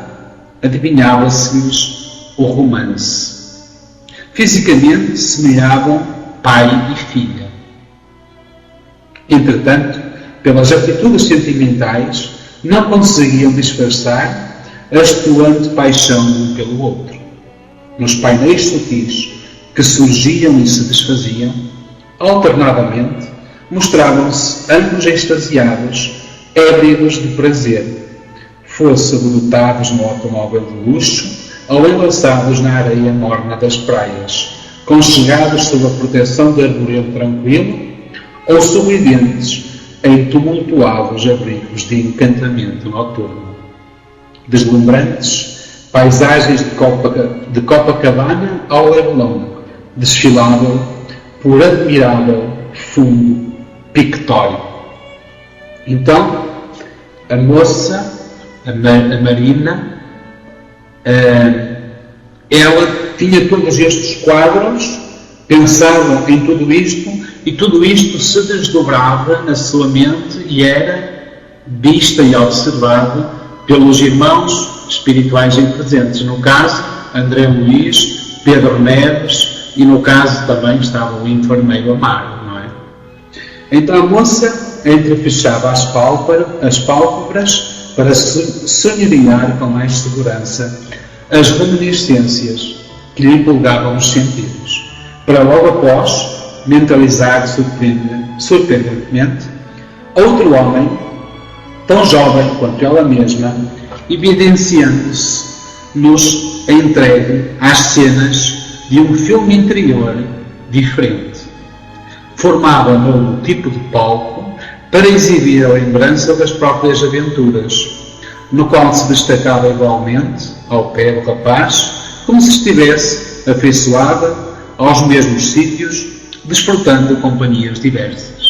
adivinhava-se-lhes o romance. Fisicamente semelhavam pai e filha. Entretanto, pelas atitudes sentimentais, não conseguiam disfarçar a estuante paixão um pelo outro. Nos painéis sutis que surgiam e se desfaziam, alternadamente, mostravam-se ambos extasiados, ébrios de prazer, fosse debutados no automóvel de luxo ou enlaçados na areia morna das praias, conchegados sob a proteção de arvoredo tranquilo, ou sorridentes em tumultuados abrigos de encantamento noturno. Deslumbrantes paisagens de Copacabana ao Leblon desfilavam por admirável fundo pictórico. Então, a moça, a Marina, ela tinha todos estes quadros, pensava em tudo isto, e tudo isto se desdobrava na sua mente e era vista e observada pelos irmãos espirituais em presentes. No caso, André Luís, Pedro Neves, e no caso também estava o enfermeiro Amaro, não é? Então a moça entrefechava as pálpebras para sonhar com mais segurança as reminiscências que lhe empolgavam os sentidos, para logo após mentalizar surpreendentemente outro homem, tão jovem quanto ela mesma, evidenciando-se-nos entregue às cenas de um filme interior diferente. Formava um novo tipo de palco para exibir a lembrança das próprias aventuras, no qual se destacava igualmente, ao pé do rapaz, como se estivesse afeiçoada aos mesmos sítios, desfrutando companhias diversas.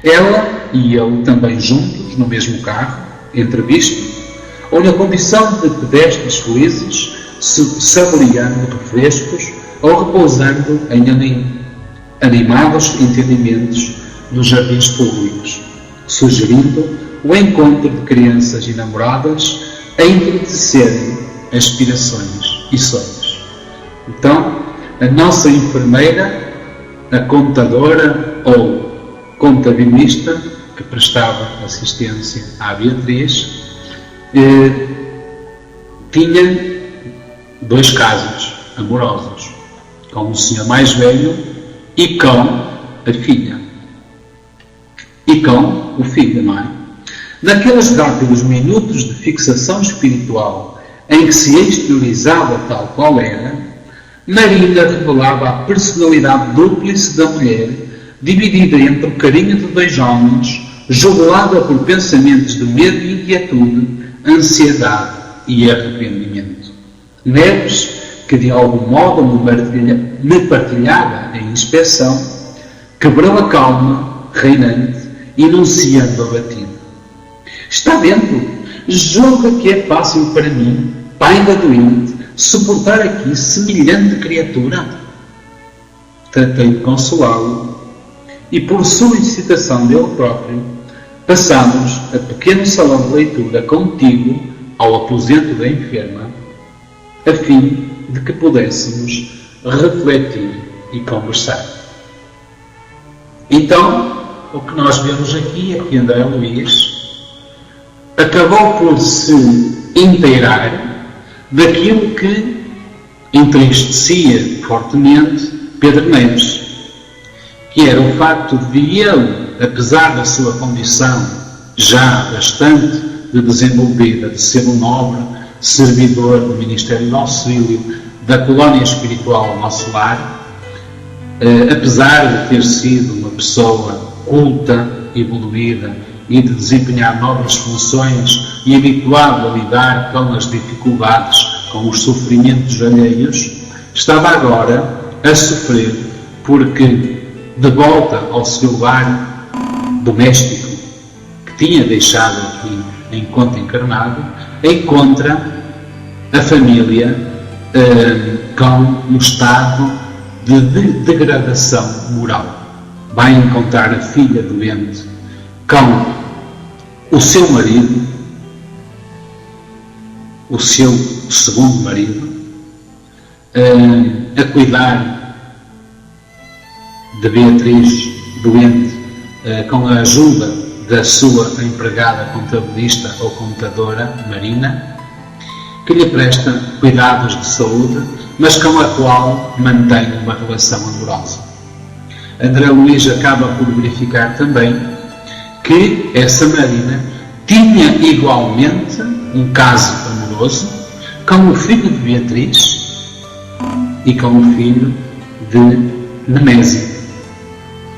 Ela e ele também juntos, no mesmo carro, entrevisto, ou na condição de pedestres felizes, saboreando refrescos ou repousando em animados entendimentos nos jardins públicos, sugerindo o encontro de crianças e namoradas a entristecerem aspirações e sonhos. Então, a nossa enfermeira, a contadora ou contabilista que prestava assistência à Beatriz, tinha 2 casos amorosos, com o senhor mais velho e com a filha. E com o filho, não é? Naqueles rápidos minutos de fixação espiritual em que se exteriorizava tal qual era, Marina revelava a personalidade dúplice da mulher, dividida entre o carinho de 2 homens, jubilada por pensamentos de medo e inquietude, ansiedade e arrependimento. Neves, que de algum modo me partilhava a inspeção, quebrou a calma reinante, enunciando abatido: está vendo? Julga que é fácil para mim, pai da doente, suportar aqui semelhante criatura? Tratei de consolá-lo e, por solicitação dele próprio, passámos a pequeno salão de leitura contíguo ao aposento da enferma, a fim de que pudéssemos refletir e conversar. Então, o que nós vemos aqui é que André Luiz acabou por se inteirar daquilo que entristecia fortemente Pedro Neves, que era o facto de ele, apesar da sua condição já bastante desenvolvida, de ser um nobre servidor do Ministério do Auxílio da colónia espiritual Nosso Lar, apesar de ter sido uma pessoa culta, evoluída e de desempenhar nobres funções e habituado a lidar com as dificuldades, com os sofrimentos alheios, estava agora a sofrer porque, de volta ao seu lar doméstico que tinha deixado aqui em conto encarnado, encontra a família com um estado de degradação moral. Vai encontrar a filha doente com o seu marido, o seu segundo marido, a cuidar de Beatriz doente, com a ajuda da sua empregada contabilista ou contadora, Marina, que lhe presta cuidados de saúde, mas com a qual mantém uma relação amorosa. André Luiz acaba por verificar também que essa Marina tinha igualmente um caso amoroso com o filho de Beatriz e com o filho de Nemésio,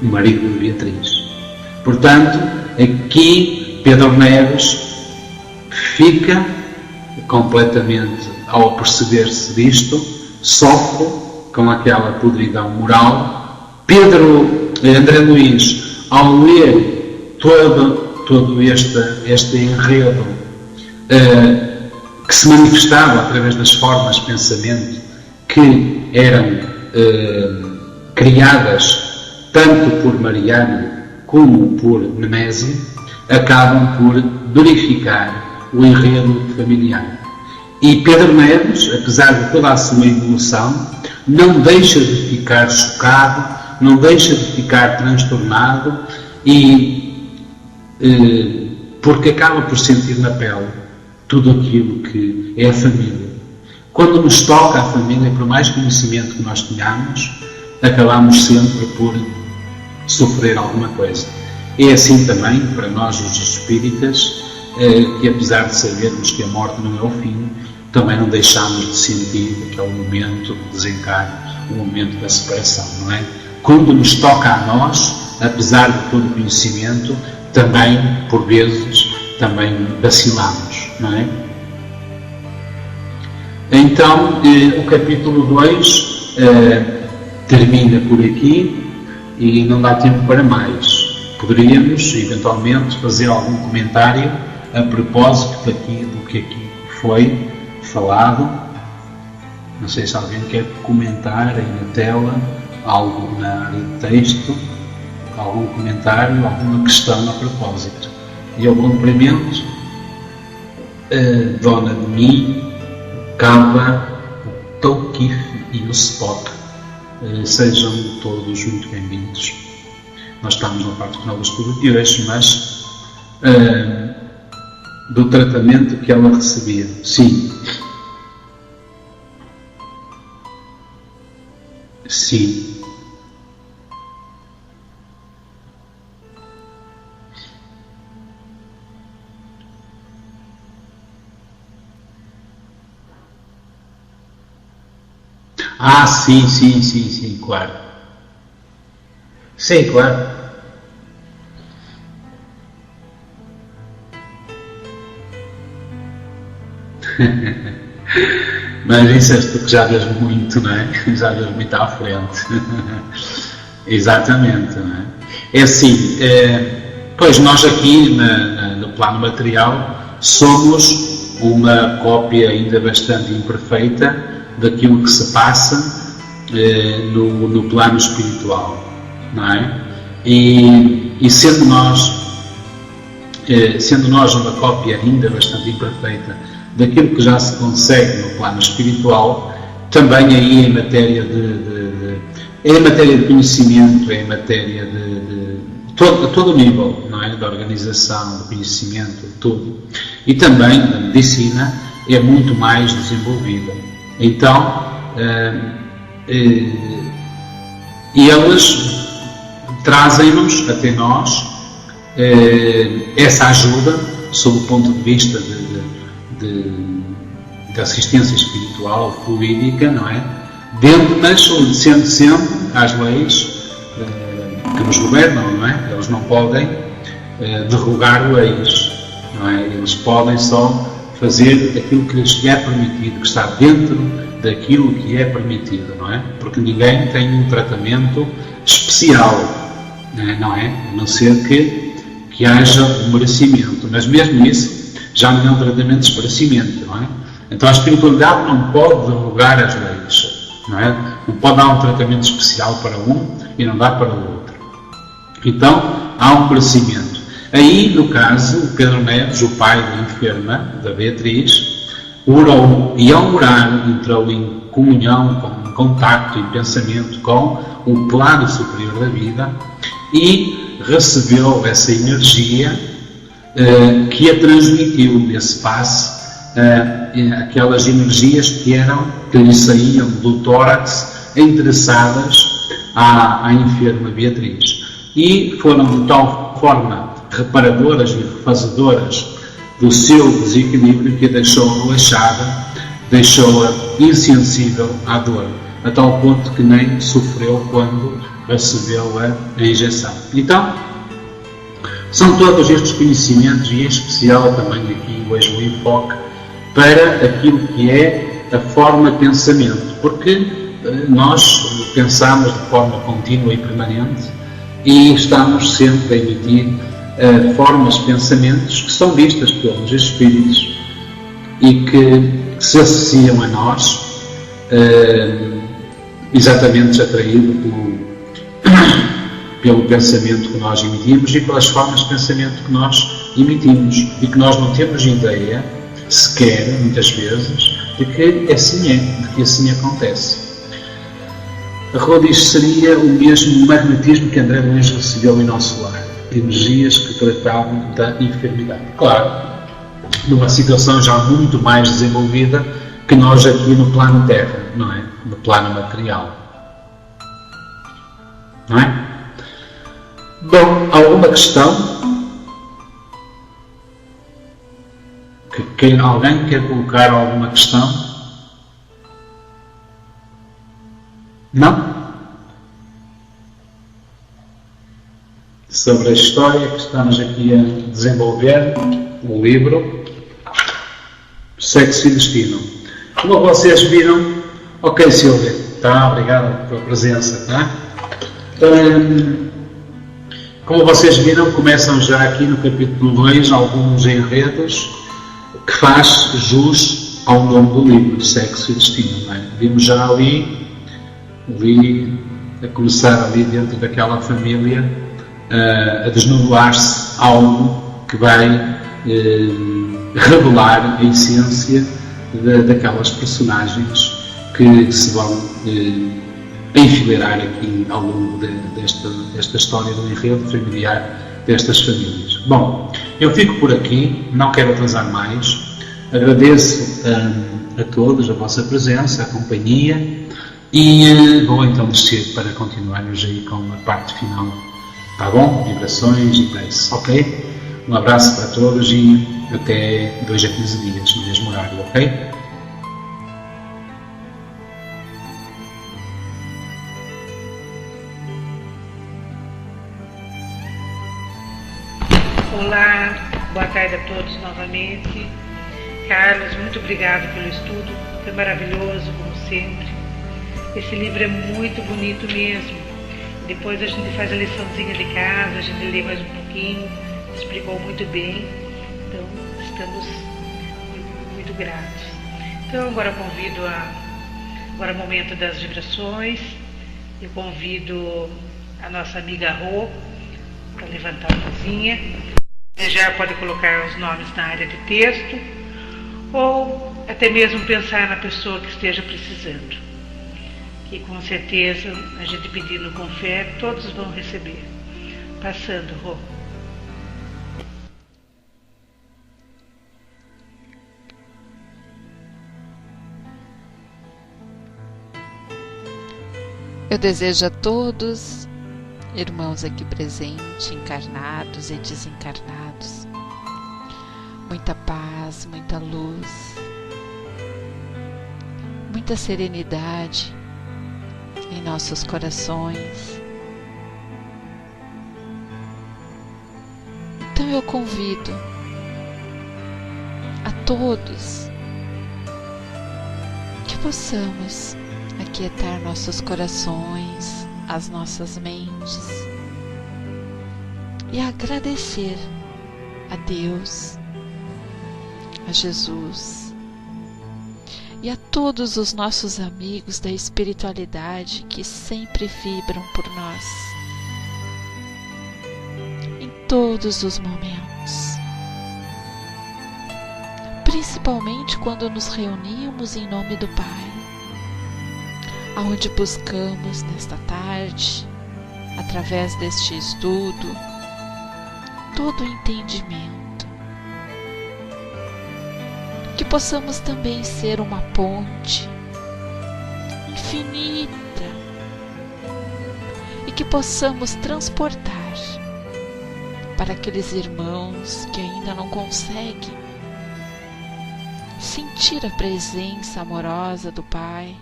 o marido de Beatriz. Portanto, aqui Pedro Neves fica completamente, ao perceber-se disto, sofre com aquela podridão moral. André Luiz, ao ler todo este enredo que se manifestava através das formas de pensamento que eram criadas tanto por Mariano como por Nemésio, acabam por verificar o enredo familiar. E Pedro Neves, apesar de toda a sua evolução, não deixa de ficar chocado, não deixa de ficar transtornado, porque acaba por sentir na pele tudo aquilo que é a família. Quando nos toca a família, por mais conhecimento que nós tenhamos, acabamos sempre por sofrer alguma coisa. É assim também para nós os espíritas, que apesar de sabermos que a morte não é o fim, também não deixamos de sentir aquele momento de desencargo, o momento da separação, não é? Quando nos toca a nós, apesar de todo o conhecimento, também, por vezes, também vacilamos, não é? Então, o capítulo 2 termina por aqui e não dá tempo para mais. Poderíamos, eventualmente, fazer algum comentário a propósito do que aqui foi falado. Não sei se alguém quer comentar aí na tela algo na área de texto, algum comentário, alguma questão a propósito. E eu cumprimento a Dona Demi, Cava, o Tolkif e o Spock. Sejam todos muito bem-vindos. Nós estamos na parte final do estudo de hoje, mas do tratamento que ela recebia. Sim. Sim. Ah, sim, claro. Sim, claro. Mas isso és tu que já vês muito, não é? Já vês muito à frente. Exatamente, não é? É assim, pois nós aqui no plano material somos uma cópia ainda bastante imperfeita daquilo que se passa no plano espiritual, não é? E sendo nós uma cópia ainda bastante imperfeita daquilo que já se consegue no plano espiritual, também aí em matéria de conhecimento, em matéria de todo o nível, não é? Da organização, do conhecimento, de tudo, e também da medicina, é muito mais desenvolvida. Então, eles trazem-nos até nós essa ajuda sob o ponto de vista de assistência espiritual, fluídica, não é? Mas obedecendo sempre às leis que nos governam, não é? Eles não podem derrogar leis, não é? Eles podem só fazer aquilo que lhes é permitido, que está dentro daquilo que é permitido, não é? Porque ninguém tem um tratamento especial, não é? A não ser que haja um merecimento, mas mesmo isso já não é um tratamento de esclarecimento, não é? Então a espiritualidade não pode derrogar as leis, não é? Não pode dar um tratamento especial para um e não dar para o outro. Então há um merecimento. Aí, no caso, o Pedro Neves, o pai da enferma, da Beatriz, orou, e ao orar entrou em comunhão, em contacto, em pensamento com o plano superior da vida e recebeu essa energia que a transmitiu nesse passe, aquelas energias que lhe saíam do tórax endereçadas à enferma Beatriz. E foram de tal forma reparadoras e refazedoras do seu desequilíbrio que a deixou relaxada, deixou-a insensível à dor, a tal ponto que nem sofreu quando recebeu a injeção. Então, são todos estes conhecimentos, e em especial também aqui hoje o enfoque para aquilo que é a forma de pensamento, porque nós pensamos de forma contínua e permanente e estamos sempre a emitir formas de pensamentos que são vistas pelos espíritos e que se associam a nós, exatamente atraído pelo pensamento que nós emitimos e pelas formas de pensamento que nós emitimos e que nós não temos ideia sequer, muitas vezes, de que assim acontece. A Rua diz que seria o mesmo magnetismo que André Luís recebeu em nosso lar, energias que tratavam da enfermidade. Claro, numa situação já muito mais desenvolvida que nós aqui no plano Terra, não é? No plano material. não é? Bom, alguma questão? Alguém quer colocar alguma questão? Não? Sobre a história que estamos aqui a desenvolver, o livro Sexo e Destino. Como vocês viram, ok Silvia, tá, obrigado pela presença, tá? Como vocês viram, começam já aqui no capítulo 2 alguns enredos que faz jus ao nome do livro, Sexo e Destino, não é? Vimos já ali a começar ali dentro daquela família a desnudoar-se algo que vai revelar a essência daquelas personagens que se vão enfileirar aqui ao longo desta história do enredo familiar destas famílias. Bom, eu fico por aqui, não quero atrasar mais, agradeço a todos a vossa presença, a companhia, e vou então descer para continuarmos aí com a parte final, tá bom? Vibrações e preces, ok? Um abraço para todos e até 2 a 15 dias no mesmo horário, ok? Olá, boa tarde a todos novamente. Carlos, muito obrigado pelo estudo, foi maravilhoso como sempre. Esse livro é muito bonito mesmo. Depois a gente faz a liçãozinha de casa, a gente lê mais um pouquinho, explicou muito bem, então estamos muito gratos. Então agora eu convido agora é o momento das vibrações, eu convido a nossa amiga Rô para levantar a mãozinha. Você já pode colocar os nomes na área de texto ou até mesmo pensar na pessoa que esteja precisando. Que com certeza, a gente pedindo com fé, todos vão receber. Passando, Rô. Eu desejo a todos, irmãos aqui presentes, encarnados e desencarnados, muita paz, muita luz, muita serenidade em nossos corações. Então eu convido a todos que possamos aquietar nossos corações, as nossas mentes e agradecer a Deus, a Jesus e a todos os nossos amigos da espiritualidade que sempre vibram por nós, em todos os momentos, principalmente quando nos reunimos em nome do Pai, aonde buscamos nesta tarde, através deste estudo, todo o entendimento. Que possamos também ser uma ponte infinita e que possamos transportar para aqueles irmãos que ainda não conseguem sentir a presença amorosa do Pai,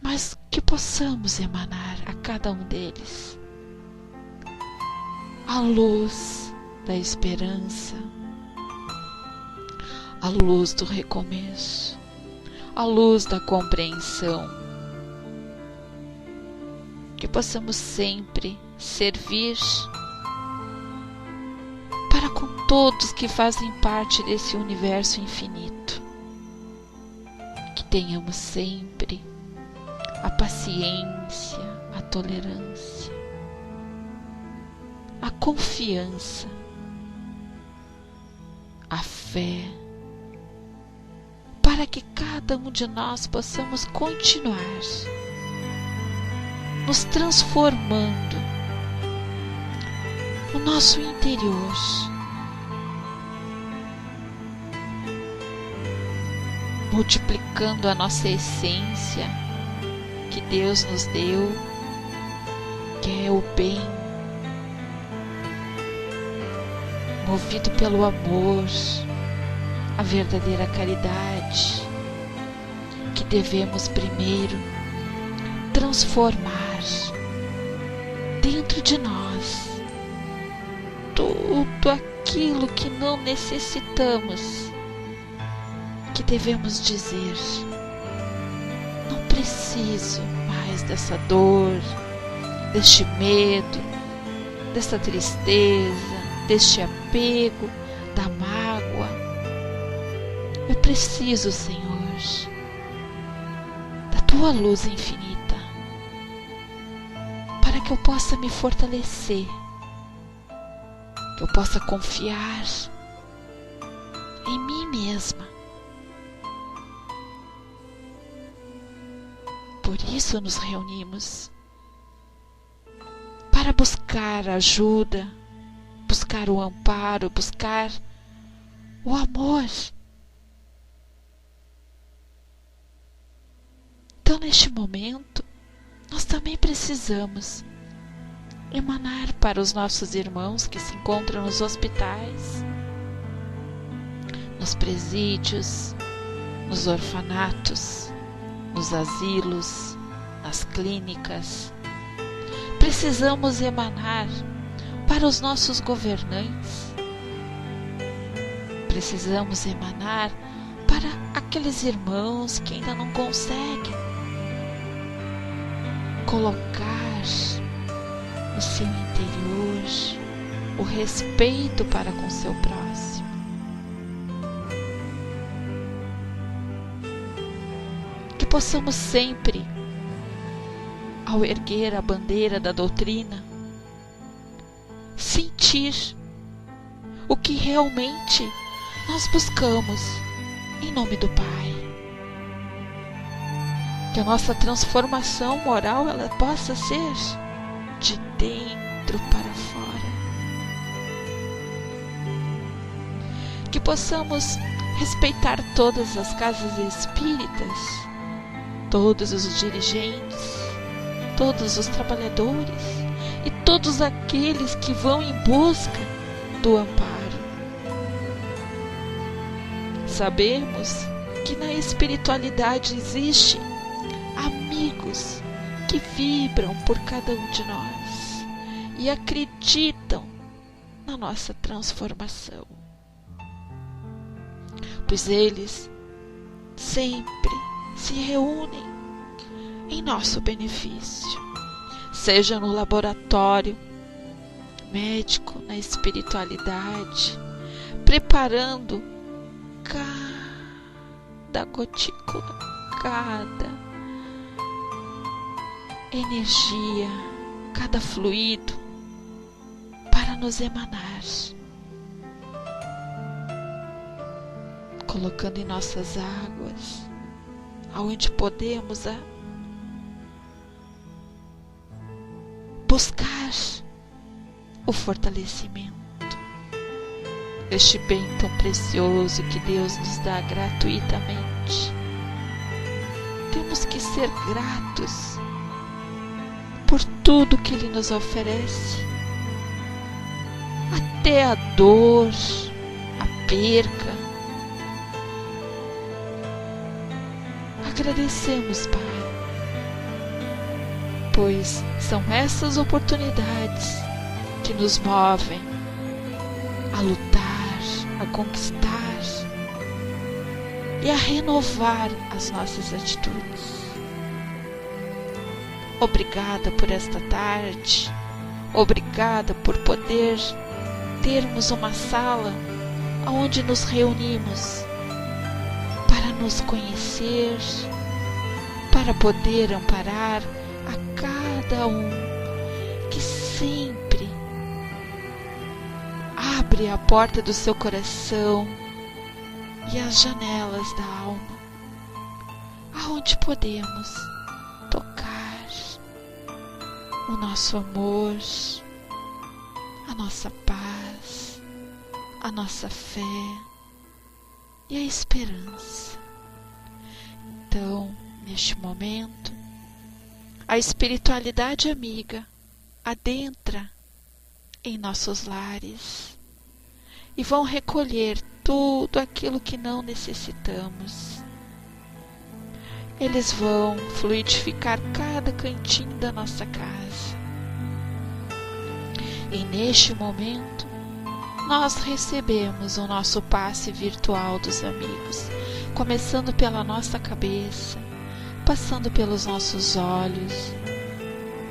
mas que possamos emanar a cada um deles a luz da esperança, a luz do recomeço, a luz da compreensão, que possamos sempre servir para com todos que fazem parte desse universo infinito, que tenhamos sempre a paciência, a tolerância, a confiança, a fé, para que cada um de nós possamos continuar nos transformando no nosso interior, multiplicando a nossa essência que Deus nos deu, que é o bem, movido pelo amor, a verdadeira caridade, que devemos primeiro transformar dentro de nós tudo aquilo que não necessitamos, que devemos dizer: não preciso mais dessa dor, deste medo, dessa tristeza, deste apego, da mágoa. Eu preciso, Senhor, da Tua luz infinita, para que eu possa me fortalecer, que eu possa confiar em mim mesma. Por isso nos reunimos, para buscar ajuda, buscar o amparo, buscar o amor. Então, neste momento, nós também precisamos emanar para os nossos irmãos que se encontram nos hospitais, nos presídios, nos orfanatos, nos asilos, nas clínicas. Precisamos emanar para os nossos governantes. Precisamos emanar para aqueles irmãos que ainda não conseguem colocar no seu interior o respeito para com seu próximo. Que possamos sempre, ao erguer a bandeira da doutrina, sentir o que realmente nós buscamos em nome do Pai. Que a nossa transformação moral ela possa ser de dentro para fora. Que possamos respeitar todas as casas espíritas, todos os dirigentes, todos os trabalhadores e todos aqueles que vão em busca do amparo. Sabemos que na espiritualidade existe amigos que vibram por cada um de nós e acreditam na nossa transformação, pois eles sempre se reúnem em nosso benefício, seja no laboratório médico, na espiritualidade, preparando cada gotícula, cada energia, cada fluido para nos emanar, colocando em nossas águas, aonde podemos buscar o fortalecimento, este bem tão precioso que Deus nos dá gratuitamente. Temos que ser gratos por tudo que Ele nos oferece, até a dor, a perca. Agradecemos, Pai, pois são essas oportunidades que nos movem a lutar, a conquistar e a renovar as nossas atitudes. Obrigada por esta tarde, obrigada por poder termos uma sala onde nos reunimos para nos conhecer, para poder amparar a cada um que sempre abre a porta do seu coração e as janelas da alma, aonde podemos tocar o nosso amor, a nossa paz, a nossa fé e a esperança. Então, neste momento, a espiritualidade amiga adentra em nossos lares e vão recolher tudo aquilo que não necessitamos. Eles vão fluidificar cada cantinho da nossa casa. E neste momento, nós recebemos o nosso passe virtual dos amigos, começando pela nossa cabeça, passando pelos nossos olhos,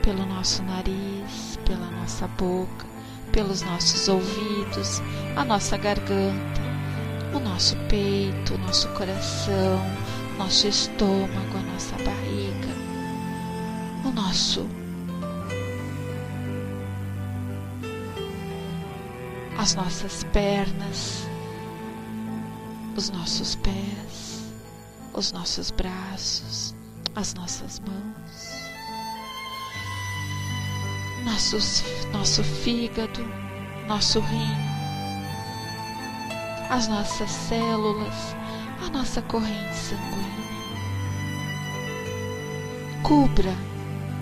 pelo nosso nariz, pela nossa boca, pelos nossos ouvidos, a nossa garganta, o nosso peito, o nosso coração, nosso estômago, a nossa barriga, as nossas pernas, os nossos pés, os nossos braços, as nossas mãos, nosso fígado, nosso rim, as nossas células, a nossa corrente sanguínea. Cubra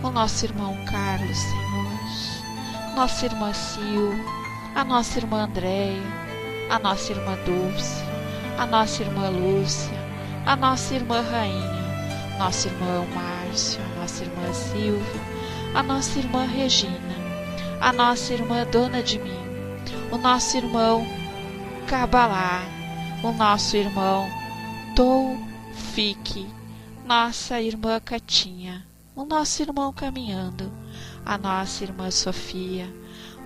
o nosso irmão Carlos, Senhor, nossa irmã Sil, a nossa irmã Andréia, a nossa irmã Dulce, a nossa irmã Lúcia, a nossa irmã Rainha, nosso irmão Márcio, a nossa irmã Silvia, a nossa irmã Regina, a nossa irmã Dona de Mim, o nosso irmão Cabalá, o nosso irmão Toufik, nossa irmã Catinha, o nosso irmão Caminhando, a nossa irmã Sofia,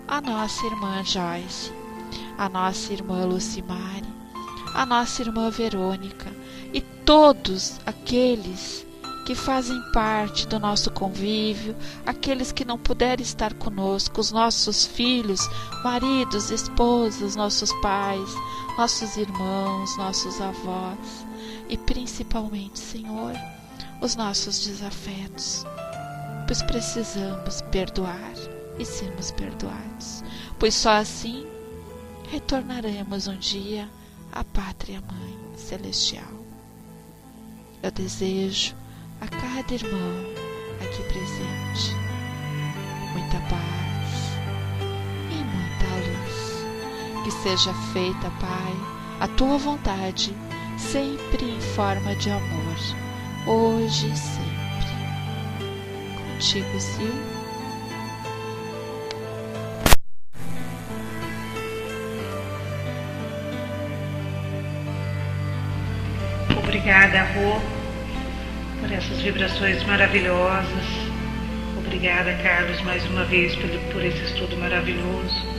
a nossa irmã Joyce, a nossa irmã Lucimare, a nossa irmã Verônica e todos aqueles que fazem parte do nosso convívio, aqueles que não puderem estar conosco, os nossos filhos, maridos, esposas, nossos pais, nossos irmãos, nossos avós e principalmente, Senhor, os nossos desafetos, pois precisamos perdoar e sermos perdoados, pois só assim retornaremos um dia à Pátria Mãe Celestial. Eu desejo a cada irmão aqui presente muita paz e muita luz. Que seja feita, Pai, a Tua vontade, sempre em forma de amor, hoje e sempre. Contigo, Sil. Obrigada, Rô, por essas vibrações maravilhosas. Obrigada, Carlos, mais uma vez por esse estudo maravilhoso.